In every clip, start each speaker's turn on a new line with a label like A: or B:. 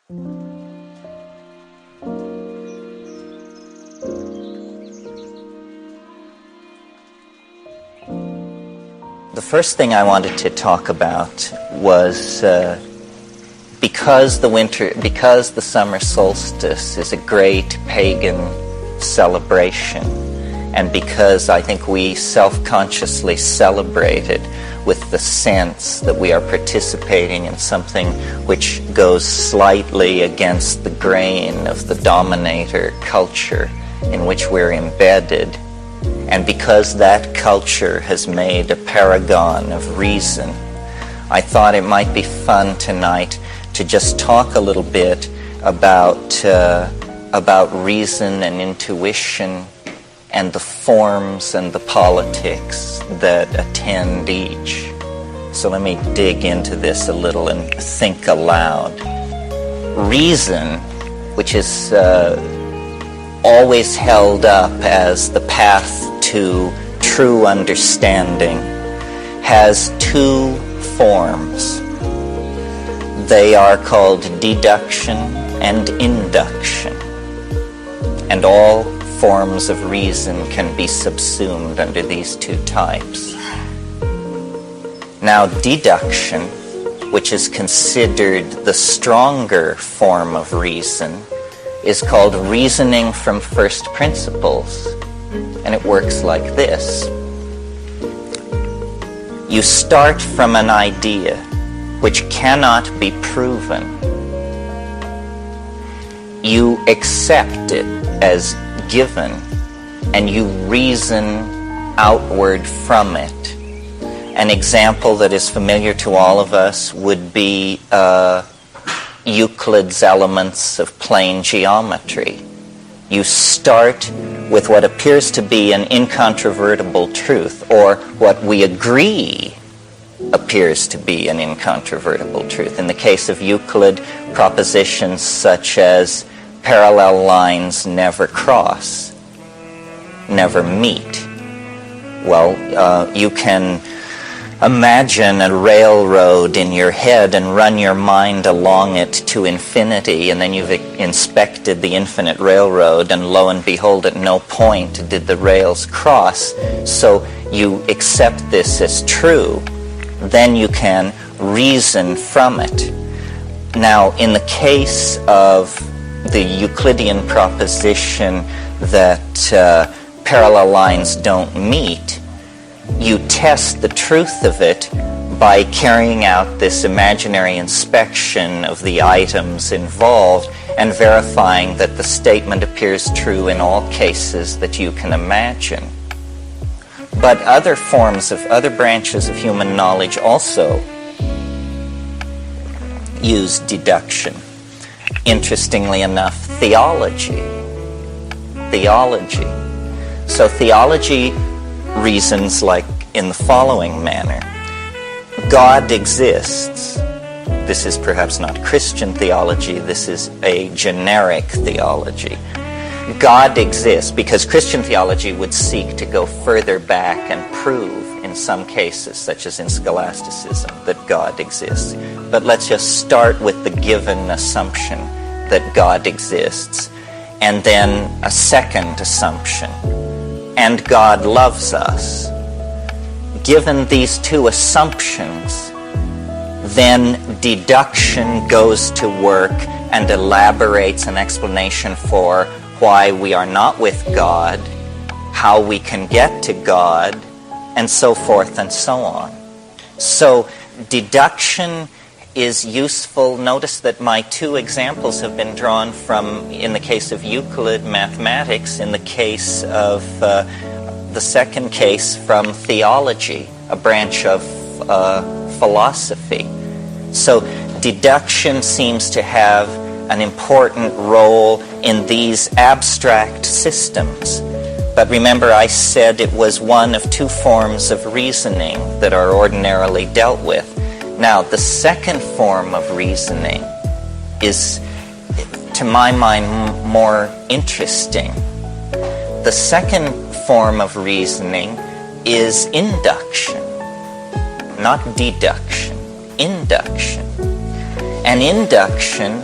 A: The first thing I wanted to talk about was because the summer solstice is a great pagan celebration, and because I think we self-consciously celebrate it with the sense that we are participating in something which goes slightly against the grain of the dominator culture in which we're embedded, and because that culture has made a paragon of reason, I thought it might be fun tonight to just talk a little bit about reason and intuition and the forms and the politics that attend each. So let me dig into this a little and think aloud. Reason, which is always held up as the path to true understanding, has two forms. They are called deduction and induction, and all forms of reason can be subsumed under these two types. Now, deduction, which is considered the stronger form of reason, is called reasoning from first principles, and it works like this. You start from an idea which cannot be proven. You accept it as given, and you reason outward from it. An example that is familiar to all of us would be Euclid's elements of plane geometry. You start with what appears to be an incontrovertible truth, or what we agree appears to be an incontrovertible truth. In the case of Euclid, propositions such as parallel lines never cross, never meet. Well, you can imagine a railroad in your head and run your mind along it to infinity, and then you've inspected the infinite railroad, and lo and behold, at no point did the rails cross. So you accept this as true. Then you can reason from it. Now, in the case of the Euclidean proposition that parallel lines don't meet, you test the truth of it by carrying out this imaginary inspection of the items involved and verifying that the statement appears true in all cases that you can imagine. But other branches of human knowledge also use deduction. Interestingly enough, theology. So theology reasons like in the following manner. God exists. This is perhaps not Christian theology, this is a generic theology. God exists, because Christian theology would seek to go further back and prove, in some cases, such as in scholasticism, that God exists. But let's just start with the given assumption that God exists, and then a second assumption, and God loves us. Given these two assumptions, then deduction goes to work and elaborates an explanation for why we are not with God, how we can get to God, and so forth and so on. So deduction is useful. Notice that my two examples have been drawn from, in the case of Euclid, mathematics, in the case of the second case from theology, a branch of philosophy. So deduction seems to have an important role in these abstract systems. But remember, I said it was one of two forms of reasoning that are ordinarily dealt with. Now, the second form of reasoning is, to my mind, more interesting. The second form of reasoning is induction, not deduction, induction. And induction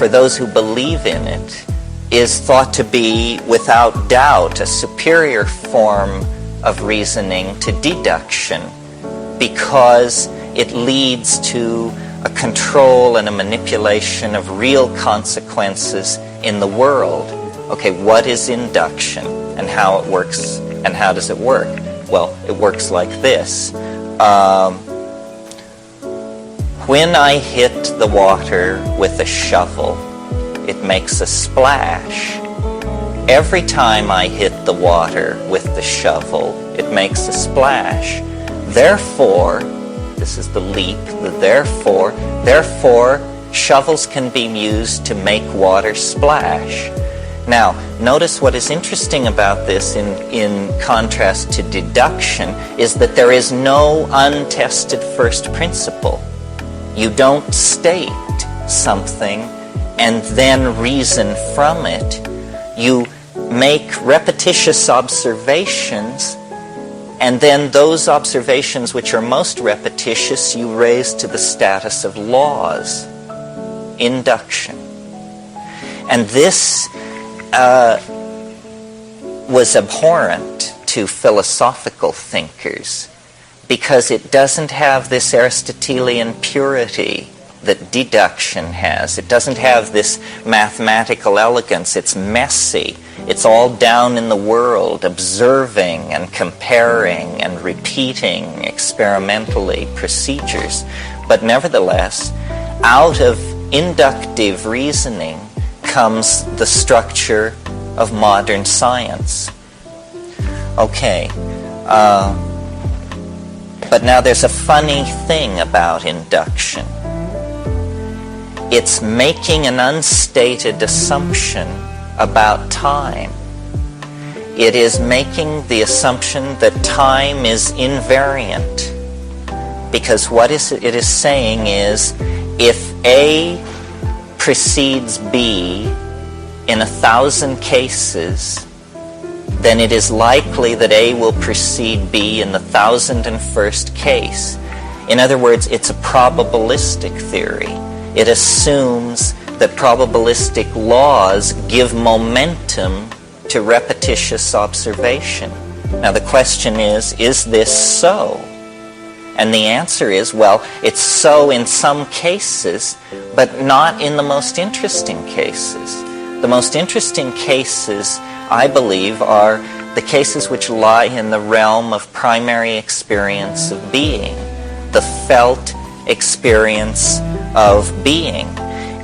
A: for those who believe in it, is thought to be, without doubt, a superior form of reasoning to deduction, because it leads to a control and a manipulation of real consequences in the world. Okay, what is induction, and how it works, and how does it work? Well, it works like this. When I hit the water with a shovel, it makes a splash. Every time I hit the water with the shovel, it makes a splash. Therefore, this is the leap, the therefore, shovels can be used to make water splash. Now, notice what is interesting about this in contrast to deduction is that there is no untested first principle. You don't state something and then reason from it. You make repetitious observations, and then those observations which are most repetitious you raise to the status of laws. Induction. And this was abhorrent to philosophical thinkers because it doesn't have this Aristotelian purity that deduction has. It doesn't have this mathematical elegance. It's messy. It's all down in the world, observing and comparing and repeating experimentally procedures. But nevertheless, out of inductive reasoning comes the structure of modern science. Okay, but now there's a funny thing about induction. It's making an unstated assumption about time. It is making the assumption that time is invariant. Because what it is saying is, if A precedes B in 1,000 cases, then it is likely that A will precede B in the 1,001st case. In other words, it's a probabilistic theory. It assumes that probabilistic laws give momentum to repetitious observation. Now the question is this so? And the answer is, well, it's so in some cases, but not in the most interesting cases. The most interesting cases, I believe, are the cases which lie in the realm of primary experience of being, the felt experience of being.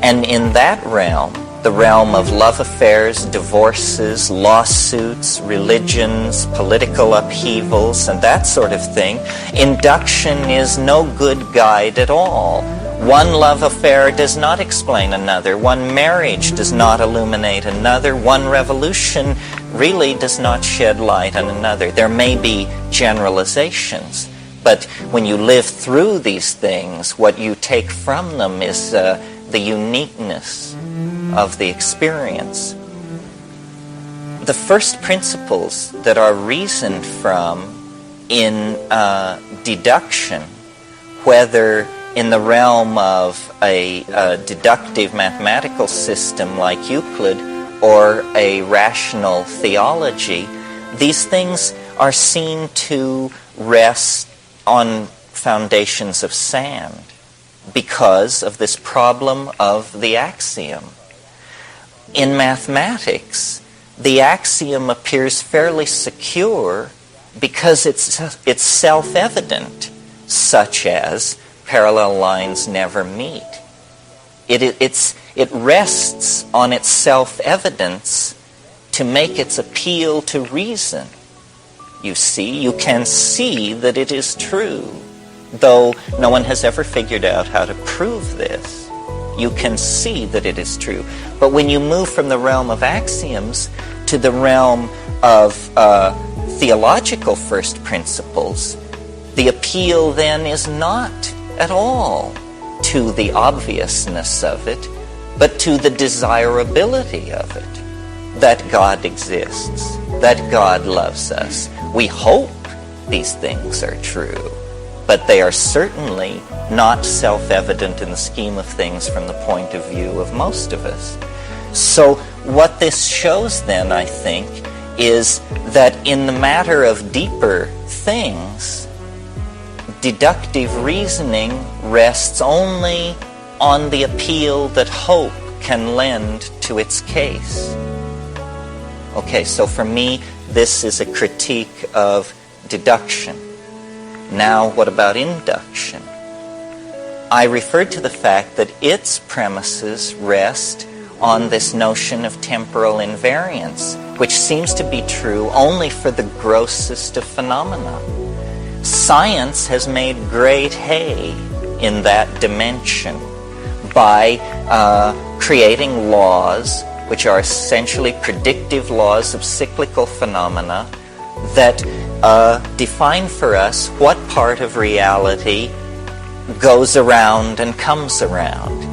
A: And in that realm, the realm of love affairs, divorces, lawsuits, religions, political upheavals, and that sort of thing, induction is no good guide at all. One love affair does not explain another. One marriage does not illuminate another. One revolution really does not shed light on another. There may be generalizations, but when you live through these things, what you take from them is the uniqueness of the experience. The first principles that are reasoned from in deduction, whether in the realm of a deductive mathematical system like Euclid or a rational theology, these things are seen to rest on foundations of sand because of this problem of the axiom. In mathematics, the axiom appears fairly secure because it's self-evident, such as parallel lines never meet. It rests on its self-evidence to make its appeal to reason. You see, you can see that it is true, though no one has ever figured out how to prove this. You can see that it is true. But when you move from the realm of axioms to the realm of theological first principles, the appeal then is not at all to the obviousness of it, but to the desirability of it, that God exists, that God loves us. We hope these things are true. but they are certainly not self-evident in the scheme of things from the point of view of most of us. So what this shows then, I think, is that in the matter of deeper things, deductive reasoning rests only on the appeal that hope can lend to its case. Okay, so for me, this is a critique of deduction. Now, what about induction? I referred to the fact that its premises rest on this notion of temporal invariance, which seems to be true only for the grossest of phenomena. Science has made great hay in that dimension by creating laws which are essentially predictive laws of cyclical phenomena that define for us what part of reality goes around and comes around.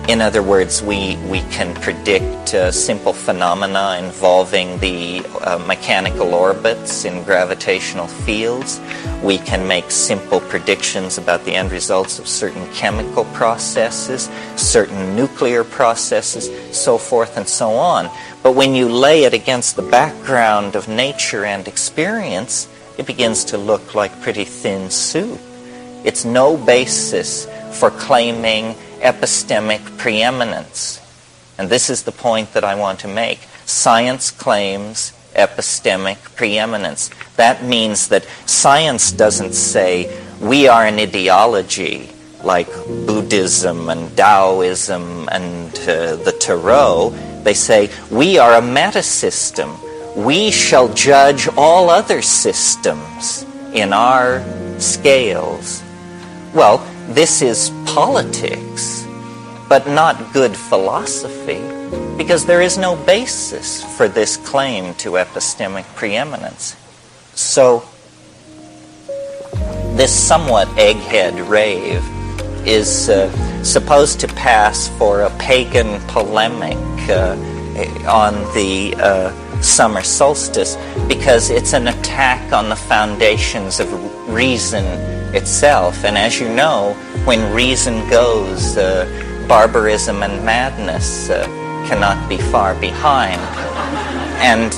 A: In other words, we can predict simple phenomena involving the mechanical orbits in gravitational fields. We can make simple predictions about the end results of certain chemical processes, certain nuclear processes, so forth and so on. But when you lay it against the background of nature and experience, it begins to look like pretty thin soup. It's no basis for claiming epistemic preeminence. And this is the point that I want to make. Science claims epistemic preeminence. That means that science doesn't say we are an ideology like Buddhism and Taoism and the Tarot. They say we are a metasystem. We shall judge all other systems in our scales. Well, this is politics, but not good philosophy, because there is no basis for this claim to epistemic preeminence. So, this somewhat egghead rave is supposed to pass for a pagan polemic on the summer solstice, because it's an attack on the foundations of reason itself. And as you know, when reason goes, barbarism and madness cannot be far behind. And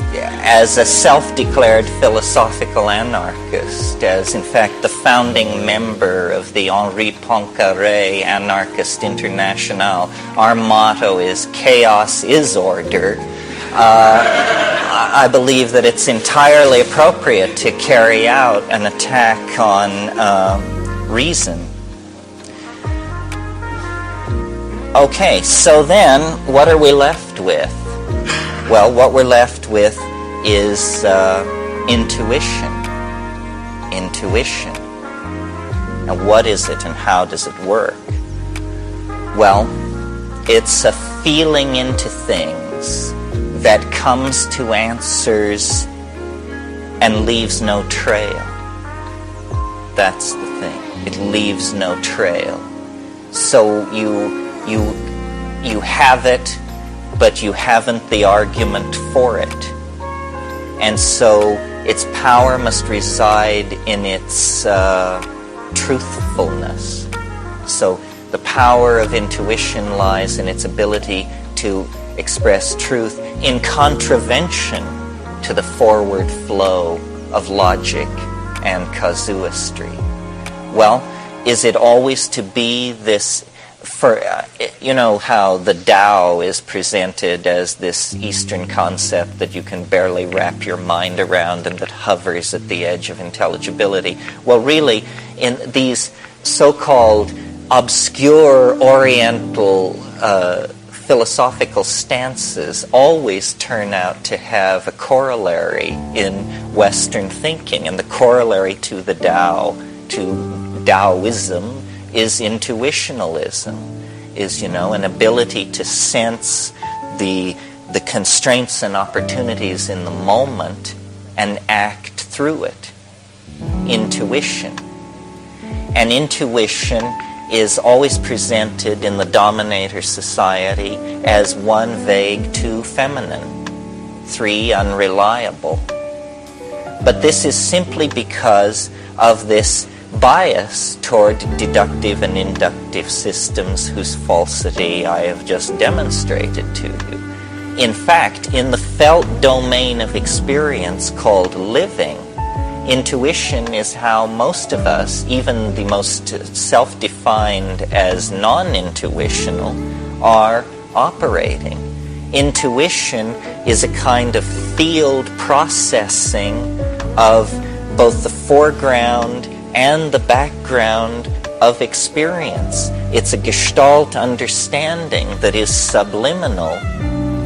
A: as a self-declared philosophical anarchist, as in fact the founding member of the Henri Poincaré Anarchist International, our motto is chaos is order. I believe that it's entirely appropriate to carry out an attack on reason. Okay, so then what are we left with? Well, what we're left with is intuition. Intuition. Now, what is it and how does it work? Well, it's a feeling into things that comes to answers and leaves no trail. That's the thing. It leaves no trail. So you have it, but you haven't the argument for it. And so its power must reside in its truthfulness. So the power of intuition lies in its ability to express truth in contravention to the forward flow of logic and casuistry. Well, is it always to be this, you know how the Tao is presented as this Eastern concept that you can barely wrap your mind around and that hovers at the edge of intelligibility? Well, really, in these so-called obscure Oriental philosophical stances always turn out to have a corollary in Western thinking, and the corollary to the Tao, to Taoism, is intuitionalism, is, an ability to sense the constraints and opportunities in the moment and act through it. Intuition. And intuition is always presented in the dominator society as 1 vague, 2 feminine, 3 unreliable. But this is simply because of this bias toward deductive and inductive systems whose falsity I have just demonstrated to you. In fact, in the felt domain of experience called living, intuition is how most of us, even the most self-defined as non-intuitional, are operating. Intuition is a kind of field processing of both the foreground and the background of experience. It's a gestalt understanding that is subliminal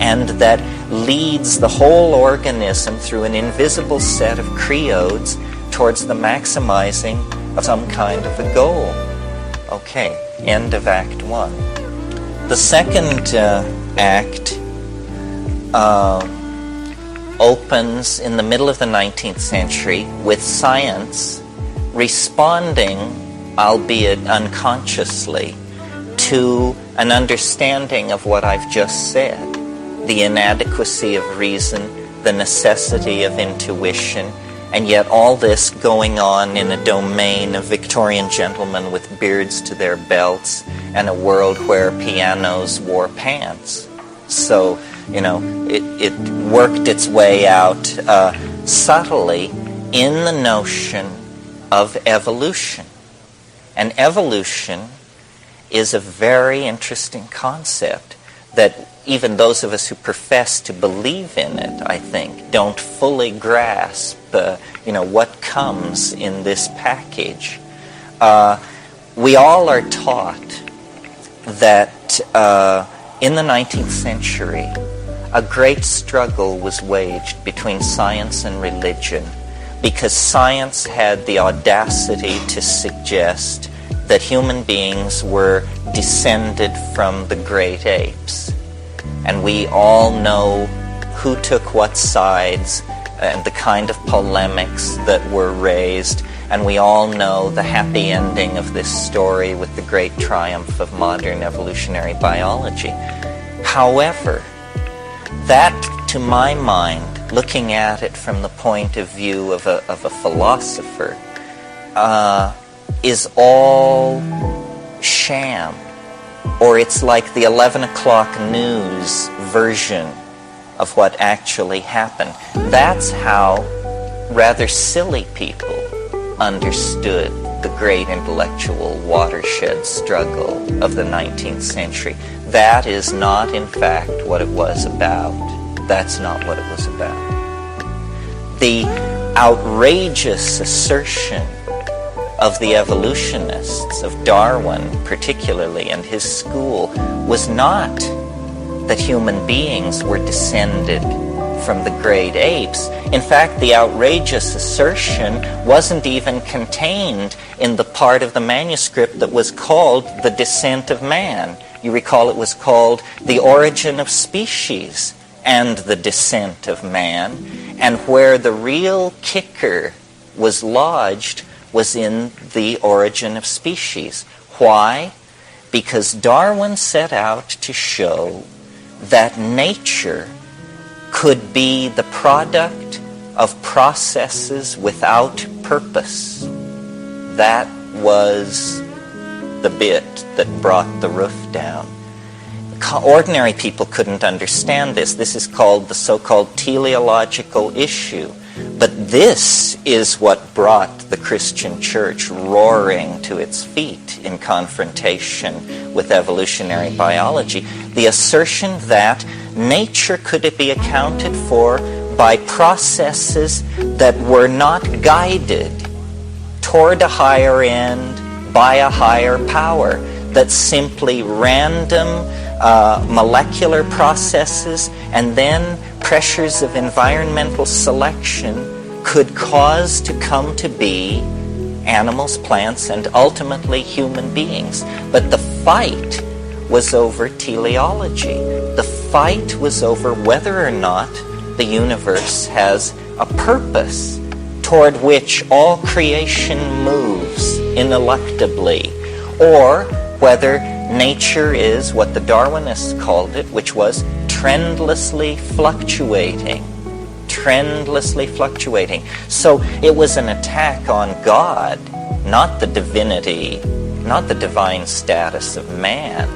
A: and that leads the whole organism through an invisible set of creodes towards the maximizing of some kind of a goal. Okay, end of Act 1. The second act opens in the middle of the 19th century with science responding, albeit unconsciously, to an understanding of what I've just said. The inadequacy of reason, the necessity of intuition, and yet all this going on in a domain of Victorian gentlemen with beards to their belts and a world where pianos wore pants. So, it worked its way out subtly in the notion of evolution. And evolution is a very interesting concept that even those of us who profess to believe in it, I think, don't fully grasp what comes in this package. We all are taught that in the 19th century, a great struggle was waged between science and religion, because science had the audacity to suggest that human beings were descended from the great apes. And we all know who took what sides and the kind of polemics that were raised, and we all know the happy ending of this story with the great triumph of modern evolutionary biology. However, that, to my mind, looking at it from the point of view of a philosopher, is all sham. Or it's like the 11 o'clock news version of what actually happened. That's how rather silly people understood the great intellectual watershed struggle of the 19th century. That is not, in fact, what it was about. That's not what it was about. The outrageous assertion of the evolutionists, of Darwin particularly, and his school, was not that human beings were descended from the great apes. In fact, the outrageous assertion wasn't even contained in the part of the manuscript that was called The Descent of Man. You recall it was called The Origin of Species and the Descent of Man, and where the real kicker was lodged was in The Origin of Species. Why? Because Darwin set out to show that nature could be the product of processes without purpose. That was the bit that brought the roof down. Ordinary people couldn't understand this. This is called the so-called teleological issue. But this is what brought the Christian church roaring to its feet in confrontation with evolutionary biology. The assertion that nature could be accounted for by processes that were not guided toward a higher end by a higher power, that simply random molecular processes and then pressures of environmental selection could cause to come to be animals, plants, and ultimately human beings. But the fight was over teleology. The fight was over whether or not the universe has a purpose toward which all creation moves ineluctably, or whether nature is what the Darwinists called it, which was trendlessly fluctuating. Trendlessly fluctuating. So it was an attack on God not the divinity, not the divine status of man.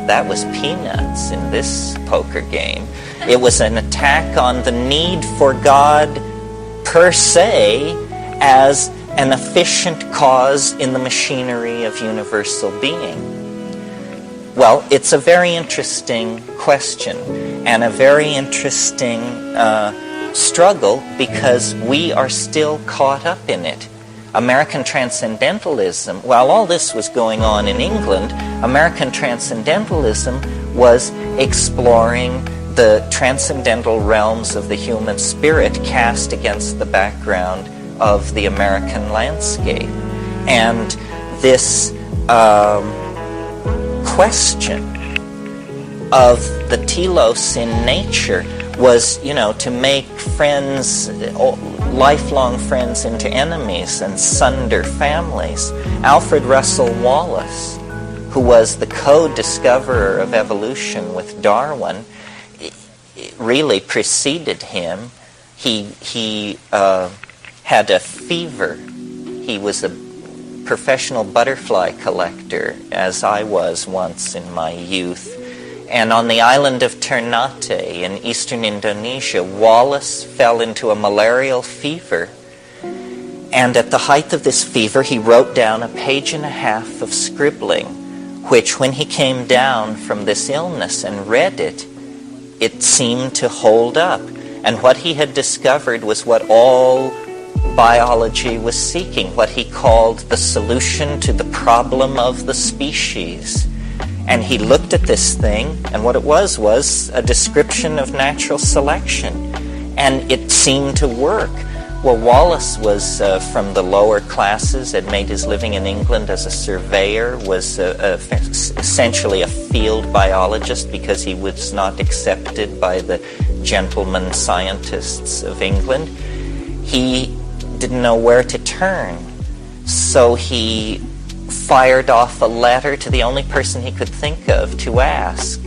A: That was peanuts in this poker game. It was an attack on the need for God per se as an efficient cause in the machinery of universal being. Well, it's a very interesting question and a very interesting struggle because we are still caught up in it. American transcendentalism, while all this was going on in England, American transcendentalism was exploring the transcendental realms of the human spirit cast against the background of the American landscape. And this question of the telos in nature was, to make friends, lifelong friends, into enemies and sunder families. Alfred Russel Wallace, who was the co-discoverer of evolution with Darwin, really preceded him. He had a fever. He was a professional butterfly collector, as I was once in my youth. And on the island of Ternate in eastern Indonesia, Wallace fell into a malarial fever. And at the height of this fever, he wrote down 1.5 pages of scribbling, which when he came down from this illness and read it, it seemed to hold up. And what he had discovered was what all biology was seeking, what he called the solution to the problem of the species. And he looked at this thing, and what it was a description of natural selection. And it seemed to work. Well, Wallace was from the lower classes, had made his living in England as a surveyor, was essentially a field biologist because he was not accepted by the gentleman scientists of England. He didn't know where to turn, so he fired off a letter to the only person he could think of to ask,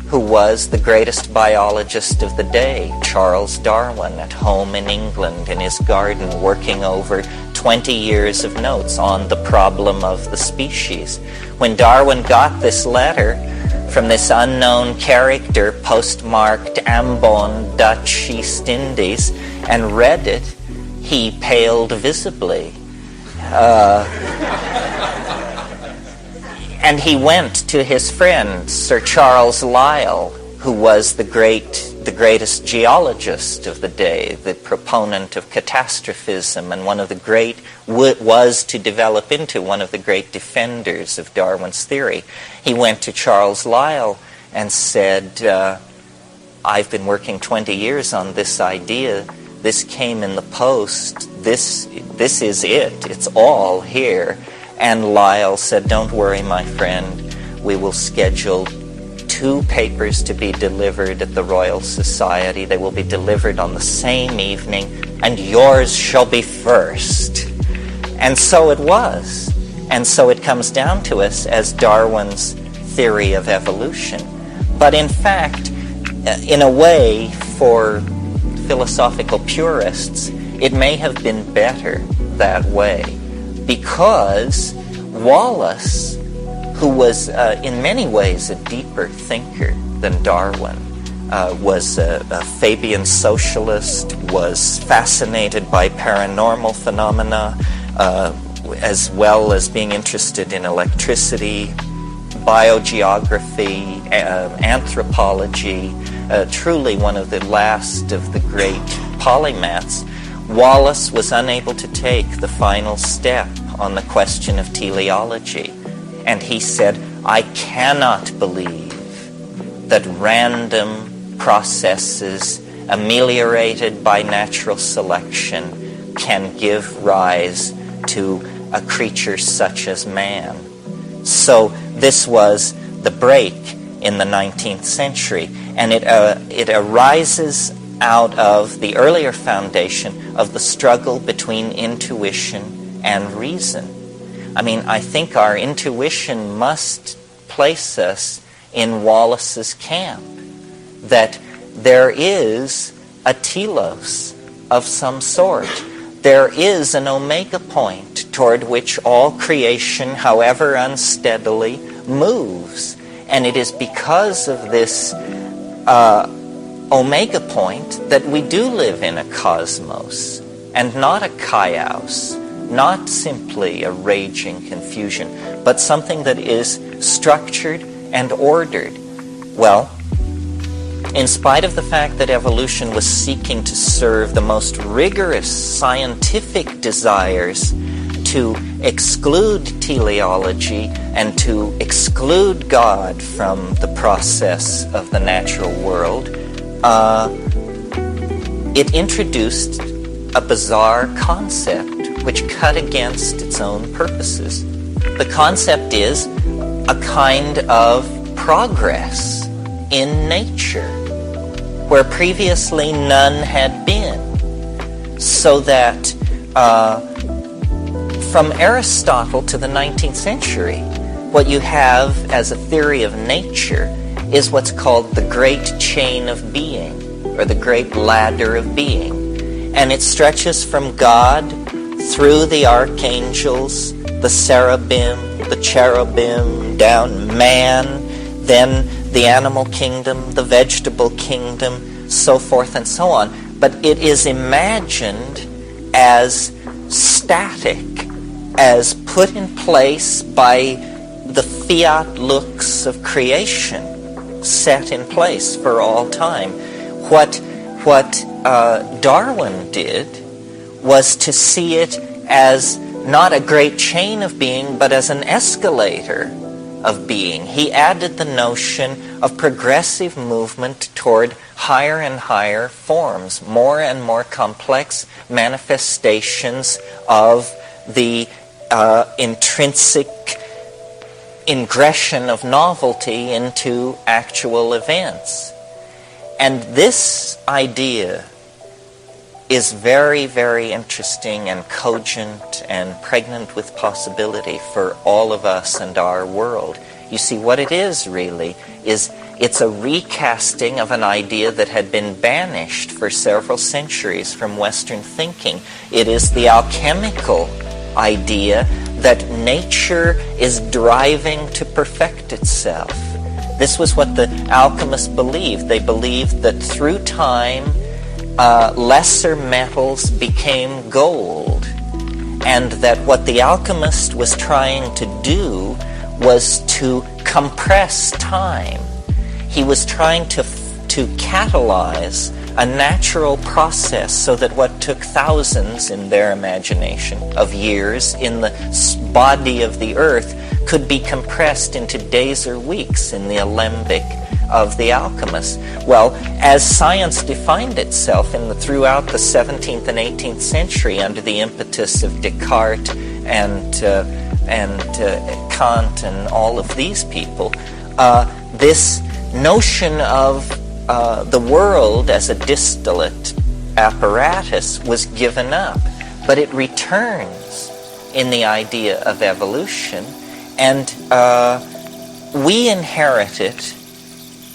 A: who was the greatest biologist of the day, Charles Darwin, at home in England in his garden, working over 20 years of notes on the problem of the species. When Darwin got this letter from this unknown character postmarked Ambon, Dutch East Indies, and read it, he paled visibly. And he went to his friend, Sir Charles Lyell, who was the greatest geologist of the day, the proponent of catastrophism, and was to develop into one of the great defenders of Darwin's theory. He went to Charles Lyell and said, I've been working 20 years on this idea. This came in the post. This is it. It's all here. And Lyell said, don't worry, my friend. We will schedule 2 papers to be delivered at the Royal Society. They will be delivered on the same evening, and yours shall be first. And so it was. And so it comes down to us as Darwin's theory of evolution. But in fact, in a way, for philosophical purists, it may have been better that way. Because Wallace, who was in many ways a deeper thinker than Darwin, was a Fabian socialist, was fascinated by paranormal phenomena, as well as being interested in electricity, biogeography, anthropology, truly one of the last of the great polymaths. Wallace was unable to take the final step on the question of teleology. And he said, I cannot believe that random processes ameliorated by natural selection can give rise to a creature such as man. So this was the break in the 19th century. And it arises out of the earlier foundation of the struggle between intuition and reason. I mean, I think our intuition must place us in Wallace's camp, that there is a telos of some sort. there is an omega point toward which all creation, however unsteadily, moves. And it is because of this omega point that we do live in a cosmos and not a chaos, not simply a raging confusion, but something that is structured and ordered. Well, in spite of the fact that evolution was seeking to serve the most rigorous scientific desires to exclude teleology and to exclude God from the process of the natural world, it introduced a bizarre concept which cut against its own purposes. The concept is a kind of progress in nature, where previously none had been. So that from Aristotle to the 19th century, what you have as a theory of nature is what's called the great chain of being, or the great ladder of being. And it stretches from God through the archangels, the cherubim, down man, then the animal kingdom, the vegetable kingdom, so forth and so on. But it is imagined as static, as put in place by the fiat lux of creation, set in place for all time. What Darwin did was to see it as not a great chain of being, but as an escalator of being. He added the notion of progressive movement toward higher and higher forms, more and more complex manifestations of the intrinsic ingression of novelty into actual events. And this idea is very, very interesting and cogent and pregnant with possibility for all of us and our world. You see, what it is really is it's a recasting of an idea that had been banished for several centuries from Western thinking. It is the alchemical idea that nature is driving to perfect itself. This was what the alchemists believed. They believed that through time, lesser metals became gold, and that what the alchemist was trying to do was to compress time. He was trying to catalyze a natural process so that what took thousands, in their imagination, of years in the body of the earth could be compressed into days or weeks in the alembic of the alchemists. Well, as science defined itself throughout the 17th and 18th century under the impetus of Descartes and Kant and all of these people, this notion of the world as a distillate apparatus was given up. But it returns in the idea of evolution, and we inherit it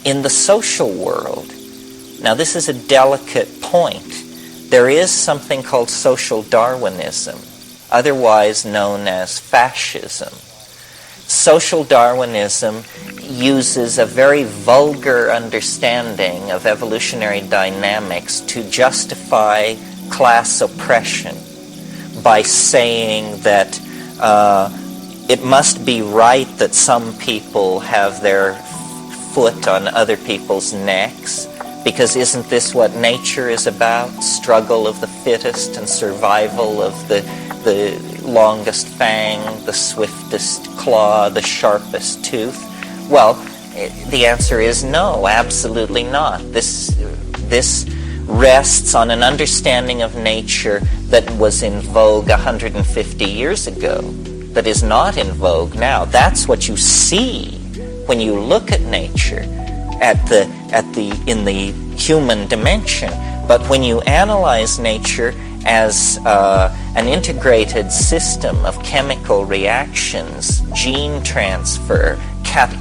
A: in the social world. Now, this is a delicate point. There is something called social Darwinism, otherwise known as fascism. Social Darwinism uses a very vulgar understanding of evolutionary dynamics to justify class oppression by saying that it must be right that some people have their foot on other people's necks, because isn't this what nature is about? Struggle of the fittest and survival of the longest fang, the swiftest claw, the sharpest tooth. Well, the answer is no, absolutely not. This rests on an understanding of nature that was in vogue 150 years ago, that is not in vogue now. That's what you see when you look at nature in the human dimension. But when you analyze nature as an integrated system of chemical reactions, gene transfer,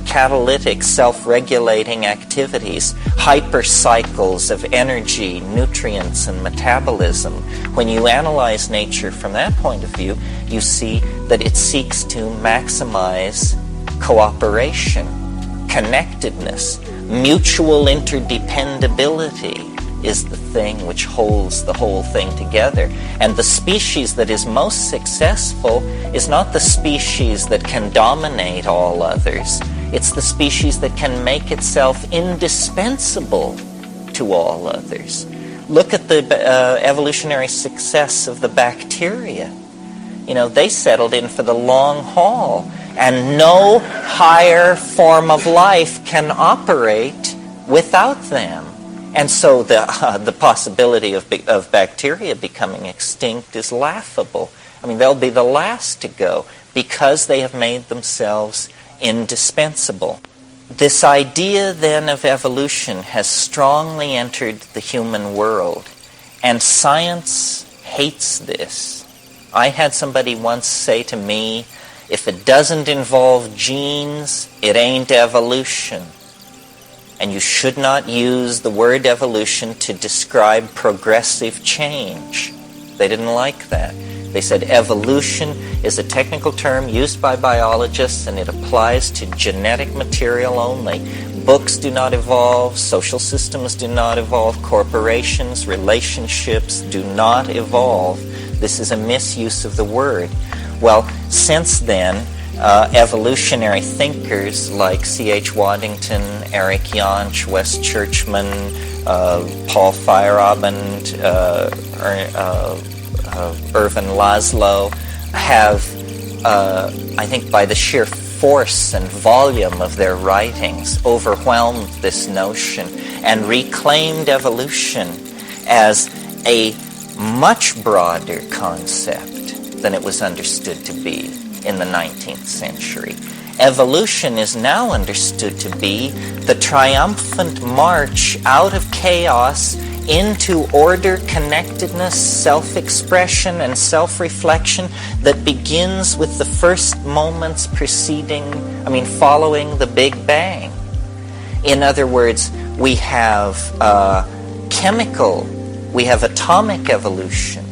A: catalytic, self-regulating activities, hypercycles of energy, nutrients, and metabolism. When you analyze nature from that point of view, you see that it seeks to maximize cooperation, connectedness, mutual interdependability is the thing which holds the whole thing together. And the species that is most successful is not the species that can dominate all others. It's the species that can make itself indispensable to all others. Look at the evolutionary success of the bacteria. You know, they settled in for the long haul, and no higher form of life can operate without them. And so the possibility of bacteria becoming extinct is laughable. I mean, they'll be the last to go because they have made themselves indispensable. This idea then of evolution has strongly entered the human world, and science hates this. I had somebody once say to me, if it doesn't involve genes, it ain't evolution. And you should not use the word evolution to describe progressive change. They didn't like that. They said evolution is a technical term used by biologists, and it applies to genetic material only. Books do not evolve, social systems do not evolve, corporations, relationships do not evolve. This is a misuse of the word. Well, since then, evolutionary thinkers like C.H. Waddington, Eric Jantsch, Wes Churchman, Paul Feyerabend, Irvin Laszlo have, I think by the sheer force and volume of their writings, overwhelmed this notion and reclaimed evolution as a much broader concept than it was understood to be in the 19th century. Evolution is now understood to be the triumphant march out of chaos into order, connectedness, self-expression, and self-reflection that begins with the first moments following the Big Bang. In other words, we have we have atomic evolution,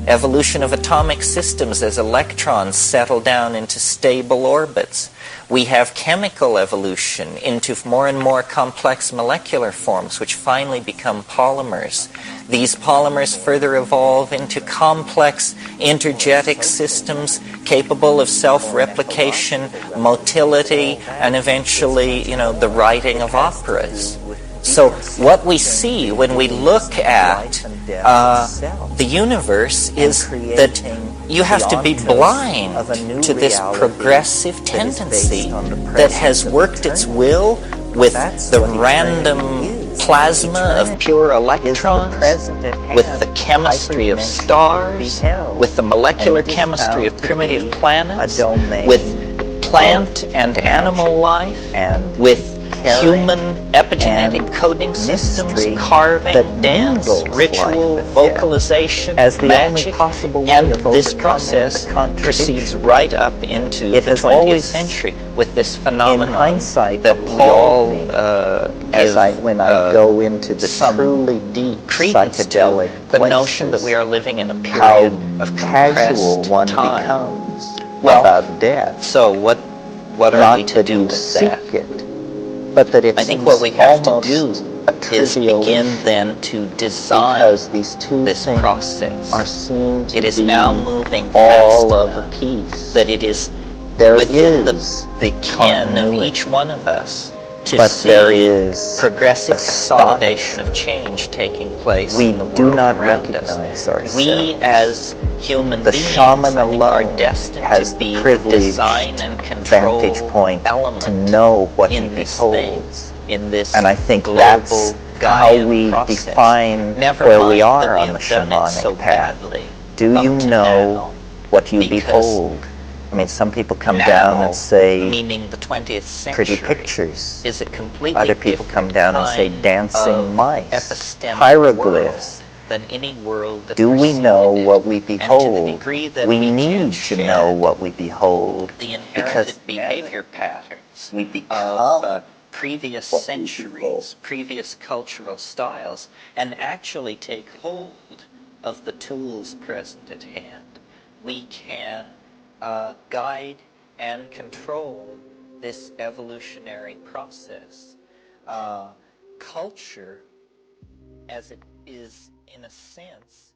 A: evolution of atomic systems as electrons settle down into stable orbits. We have chemical evolution into more and more complex molecular forms, which finally become polymers. These polymers further evolve into complex energetic systems capable of self-replication, motility, and eventually, the writing of operas. So what we see when we look at the universe is that you have to be blind to this progressive tendency that has worked its will with the random plasma of pure electrons, with the chemistry of stars, with the molecular chemistry of primitive planets, with plant and animal life, with human epigenetic coding systems, carving, dance, ritual, vocalization, magic, and this process proceeds right up into the 20th century with this phenomenon that Paul, when I go into the truly deep psychedelic, the notion that we are living in a period of casual one becomes about death. So what are we to do with that? But that I think what we have to do is begin then to design this process. It is now moving all of a piece. That it is within the ken of each one of us to see progressive consolidation of change taking place. We do not recognize ourselves. We as human beings are destined to be the design and control element to know what he beholds in this, and I think that's how we define where we are on the shamanic path. Do you know what you behold? I mean, some people come down and say, meaning the 20th century, pretty pictures. Is it completely other people come down and say dancing mice, hieroglyphs. Than any world that do we know what we behold? We need to know what we behold, because behavior patterns we become previous centuries, previous cultural styles, and actually take hold of the tools present at hand. We can guide and control this evolutionary process. Culture, as it is in a sense,